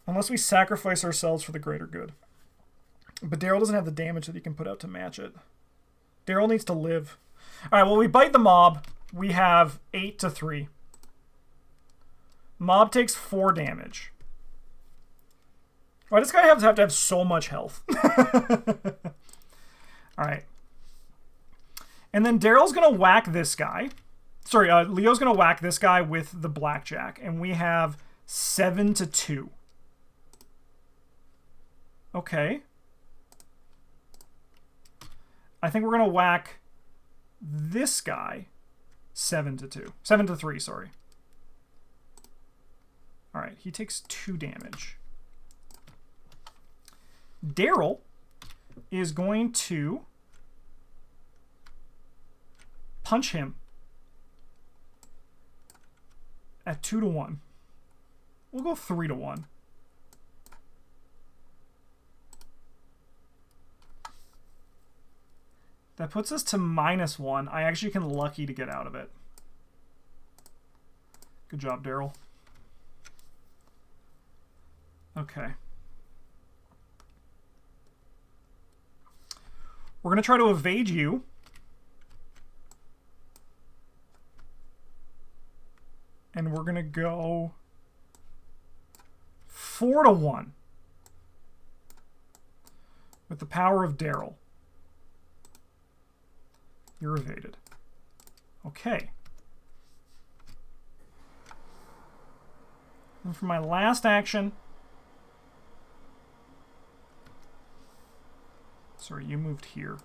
Unless we sacrifice ourselves for the greater good. But Daryl doesn't have the damage that he can put out to match it. Daryl needs to live. All right, well, we bite the mob. We have 8 to 3. Mob takes 4 damage. Why does this guy have to have so much health? All right. And then Daryl's going to whack this guy. Sorry, Leo's going to whack this guy with the blackjack. And we have 7 to 2. Okay. I think we're going to whack this guy 7 to 2. 7 to 3, sorry. All right, he takes 2 damage. Daryl is going to punch him at 2 to 1. We'll go 3 to 1. That puts us to -1. I actually can lucky to get out of it. Good job, Daryl. Okay. We're going to try to evade you. And we're going to go 4-1 with the power of Daryl. You're evaded. Okay. And for my last action... Sorry, you moved here.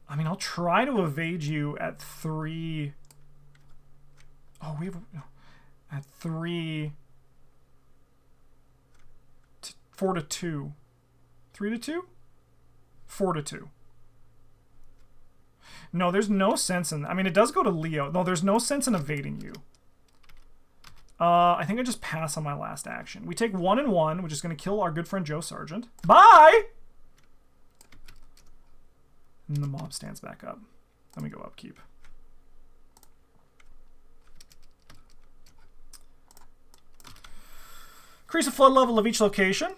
I mean, I'll try to evade you at 3... Oh, we have... At 3... 4-2. 3-2? 4-2. No, there's no sense in... I mean, it does go to Leo. No, there's no sense in evading you. I think I just pass on my last action. We take 1-1, which is going to kill our good friend Joe Sargent. Bye! And the mob stands back up. Let me go upkeep. Increase the flood level of each location.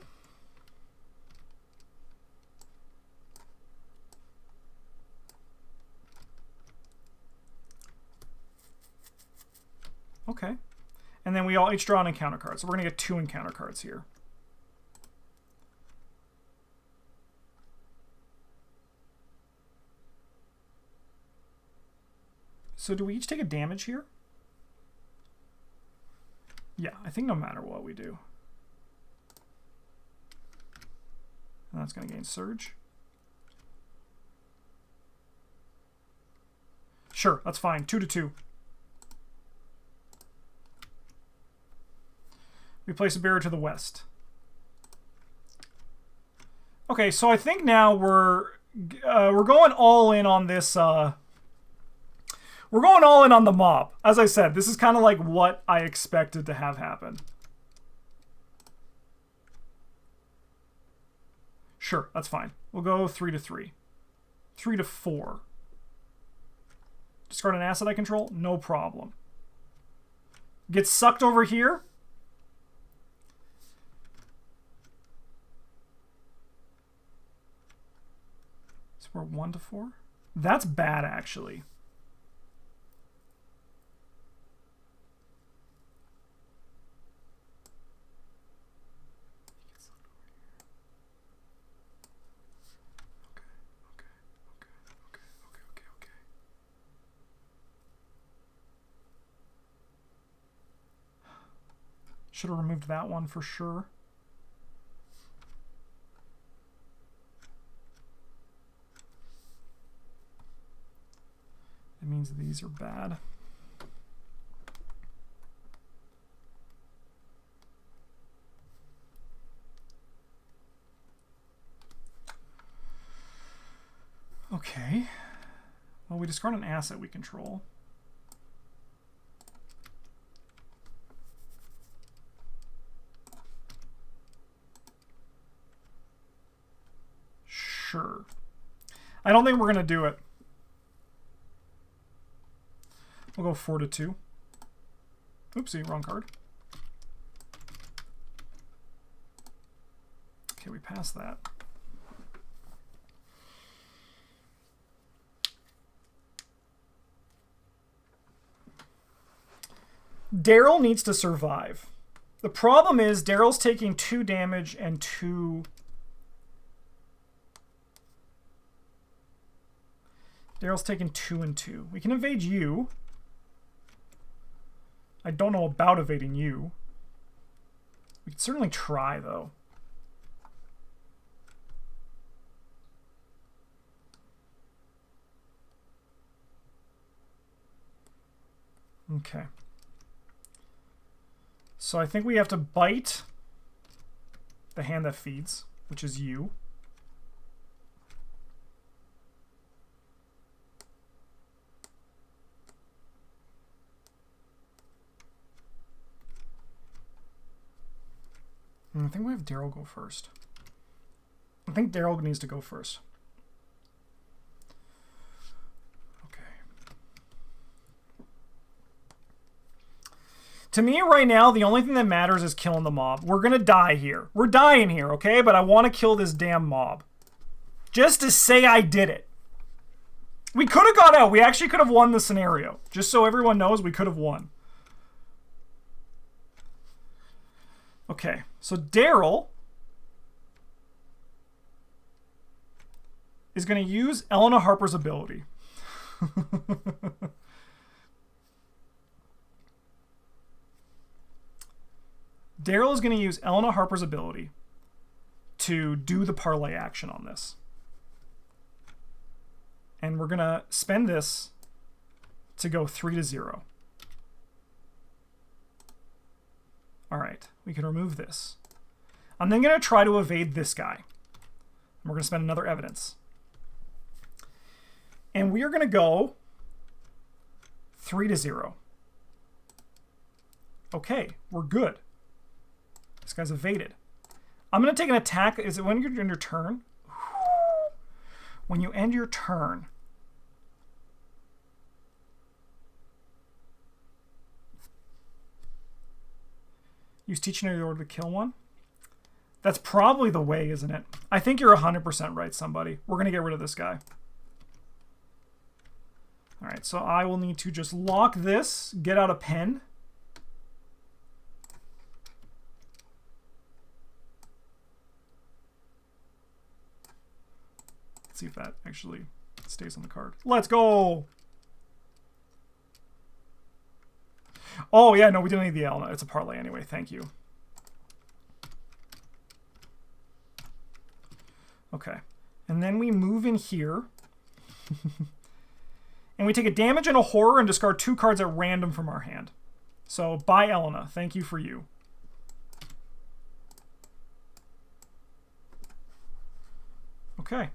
Okay. And then we all each draw an encounter card. So we're going to get 2 encounter cards here. So do we each take a damage here? Yeah, I think no matter what we do. And that's going to gain Surge. Sure, that's fine. 2-2. We place a barrier to the west. Okay, so I think now we're going all in on this. We're going all in on the mob. As I said, this is kind of like what I expected to have happen. Sure, that's fine. We'll go 3-3. 3-4. Discard an asset I control? No problem. Get sucked over here? So we're 1-4? That's bad, actually. Should have removed that one for sure. It means these are bad. Okay. Well, we discard an asset we control. Sure. I don't think we're going to do it. We'll go 4-2. Oopsie, wrong card. Okay, we passed that. Daryl needs to survive. The problem is Daryl's taking 2 damage and 2... Daryl's taking 2 and 2. We can evade you. I don't know about evading you. We can certainly try, though. Okay. So I think we have to bite the hand that feeds, which is you. I think we have Daryl go first. I think Daryl needs to go first. Okay. To me right now, the only thing that matters is killing the mob. We're going to die here. We're dying here, okay? But I want to kill this damn mob. Just to say I did it. We could have got out. We actually could have won the scenario. Just so everyone knows, we could have won. Okay, so Daryl is going to use Elena Harper's ability. Daryl is going to use Elena Harper's ability to do the parlay action on this. And we're going to spend this to go 3-0. All right, we can remove this. I'm then going to try to evade this guy. And we're going to spend another evidence. And we are going to go 3-0. Okay, we're good. This guy's evaded. I'm going to take an attack. Is it when you're in your turn? When you end your turn. Use teaching in order to kill one. That's probably the way, isn't it? I think you're 100% right, somebody. We're going to get rid of this guy. All right, so I will need to just lock this, get out a pen. Let's see if that actually stays on the card. Let's go! Oh, yeah, no, we didn't need the Elena. It's a parlay anyway. Thank you. Okay. And then we move in here. And we take a damage and a horror and discard 2 cards at random from our hand. So, bye, Elena. Thank you for you. Okay.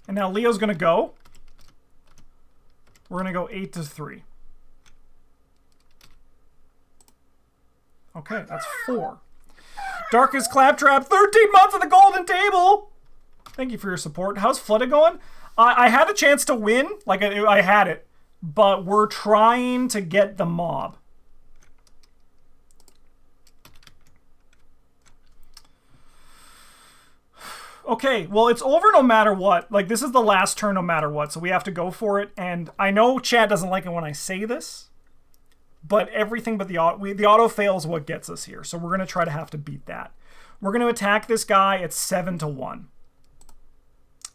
And now Leo's going to go. We're going to go 8-3. Okay, that's 4. Darkest Claptrap, 13 months at the Golden Table! Thank you for your support. How's Flooded going? I had a chance to win. Like, I had it. But we're trying to get the mob. Okay, well, it's over no matter what. Like, this is the last turn no matter what, so we have to go for it. And I know chat doesn't like it when I say this, but everything but the auto fail is what gets us here. So we're going to try to have to beat that. We're going to attack this guy at 7-1.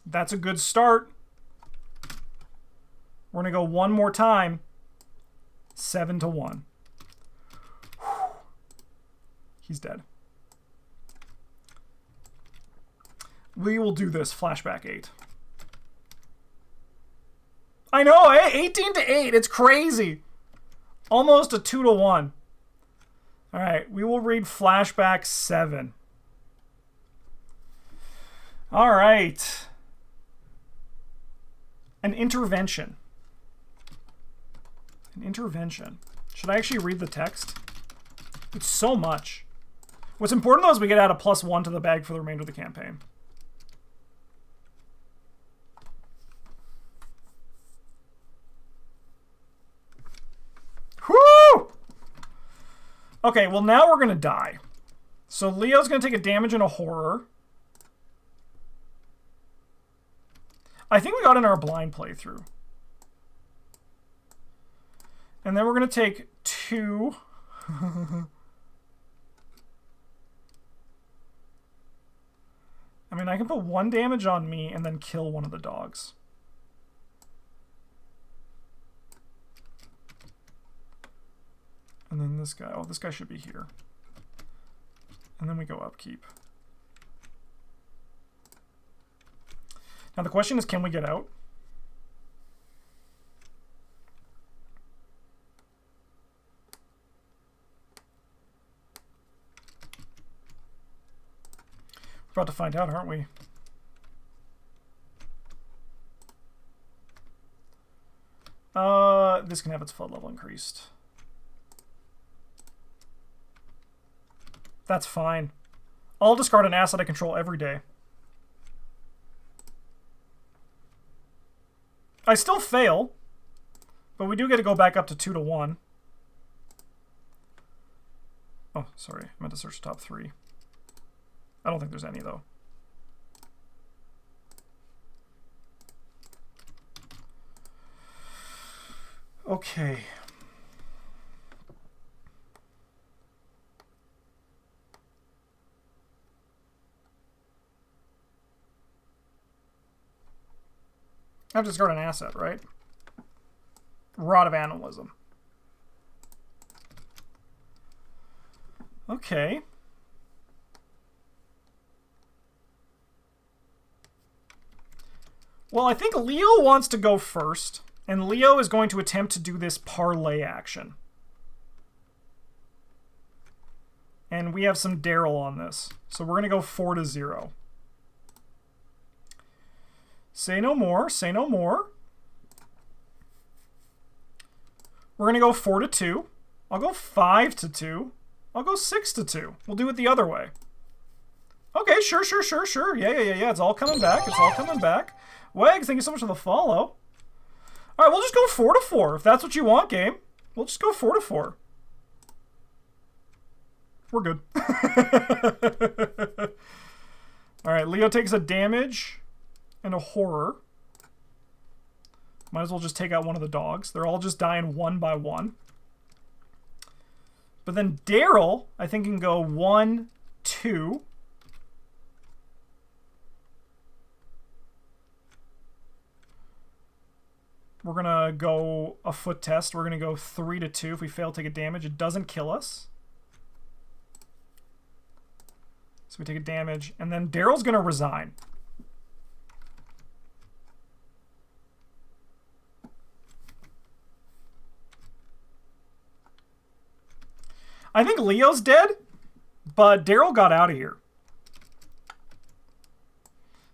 That's a good start. We're going to go one more time. 7-1. He's dead. We will do this. Flashback 8. I know, 18-8. It's crazy. Almost a 2-1. All right, we will read Flashback 7. All right. An intervention. An intervention. Should I actually read the text? It's so much. What's important, though, is we get out a +1 to the bag for the remainder of the campaign. Whoo! Okay, well, now we're going to die. So Leo's going to take a damage and a horror. I think we got in our blind playthrough. And then we're going to take 2. I mean, I can put 1 damage on me and then kill one of the dogs. And then this guy. Oh, this guy should be here. And then we go upkeep. Now the question is, can we get out? We're about to find out, aren't we? This can have its flood level increased. That's fine. I'll discard an asset I control every day. I still fail, But we do get to go back up to 2 to 1. Oh, sorry. I meant to search the top 3. I don't think there's any, though. Okay. I have to discard an asset, right? Rod of Animalism. Okay. Well, I think Leo wants to go first, and Leo is going to attempt to do this parlay action. And we have some Daryl on this, so we're going to go 4 to 0. Say no more, say no more. We're going to go 4 to 2. I'll go 5 to 2. I'll go 6 to 2. We'll do it the other way. Okay, sure. Yeah. It's all coming back. It's all coming back. Wags, thank you so much for the follow. All right, we'll just go 4 to 4 if that's what you want, game. We'll just go 4 to 4. We're good. All right, Leo takes a damage and a horror. Might as well just take out one of the dogs. They're all just dying one by one. But then Daryl, I think, can go 1, 2. We're going to go a foot test. We're going to go 3 to 2. If we fail to take a damage, it doesn't kill us. So we take a damage. And then Daryl's going to resign. I think Leo's dead, but Daryl got out of here.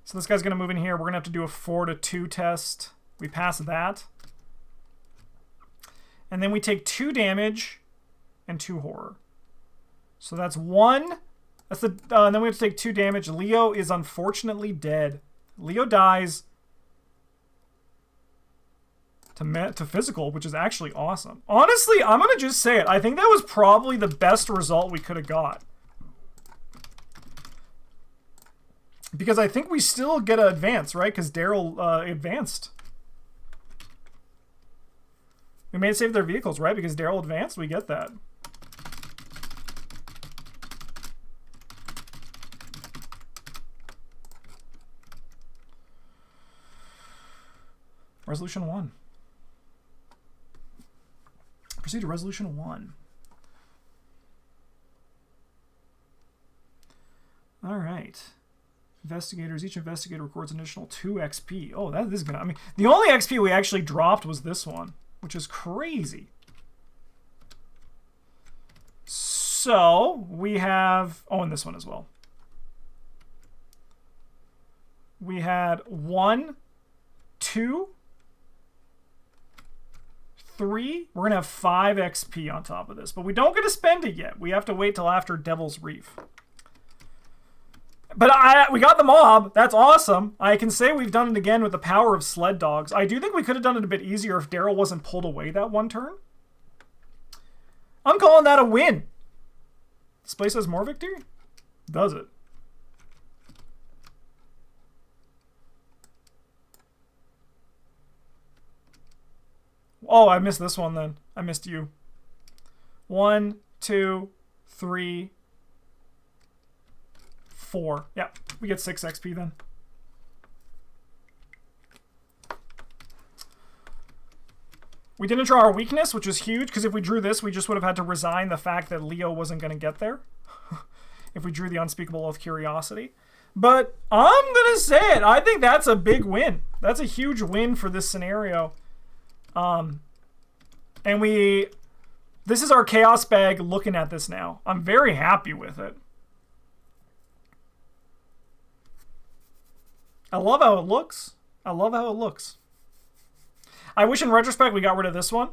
So this guy's going to move in here. We're going to have to do a 4 to 2 test. We pass that. And then we take 2 damage and 2 horror. So that's 1. That's the. And then we have to take 2 damage. Leo is unfortunately dead. Leo dies to physical, which is actually awesome. Honestly, I'm going to just say it. I think that was probably the best result we could have got. Because I think we still get an advance, right? Because Daryl advanced. We may save their vehicles, right? Because Daryl advanced, we get that. Resolution 1. Proceed to Resolution 1. All right. Investigators. Each investigator records an additional 2 XP. Oh, that is gonna... I mean, the only XP we actually dropped was this one, which is crazy. So, we have... Oh, and this one as well. We had 1, 2... 3. We're gonna have 5 XP on top of this, but we don't get to spend it yet. We have to wait till after Devil's Reef. But we got the mob. That's awesome. I can say we've done it again with the power of sled dogs. I do think we could have done it a bit easier if Daryl wasn't pulled away that one turn. I'm calling that a win. This place has more victory? Does it? Oh, I missed this one then. I missed you. 1, 2, 3, 4. Yeah, we get 6 XP then. We didn't draw our weakness, which is huge, because if we drew this, we just would have had to resign the fact that Leo wasn't going to get there. If we drew the Unspeakable Oath Curiosity. But I'm going to say it. I think that's a big win. That's a huge win for this scenario. And this is our chaos bag looking at this now. I'm very happy with it. I love how it looks. I love how it looks. I wish in retrospect we got rid of this one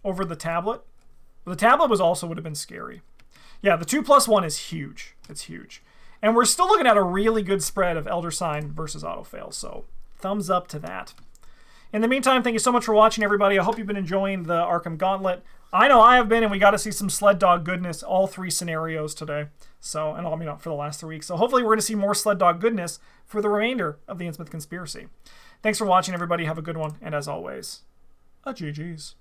over the tablet. But the tablet would have been scary. Yeah, the 2+1 is huge. It's huge. And we're still looking at a really good spread of Elder Sign versus Auto Fail. So thumbs up to that. In the meantime, thank you so much for watching, everybody. I hope you've been enjoying the Arkham Gauntlet. I know I have been, and we got to see some sled dog goodness all 3 scenarios today. So, and I mean, for the last 3 weeks. So hopefully we're going to see more sled dog goodness for the remainder of the Innsmouth Conspiracy. Thanks for watching, everybody. Have a good one. And as always, a GG's.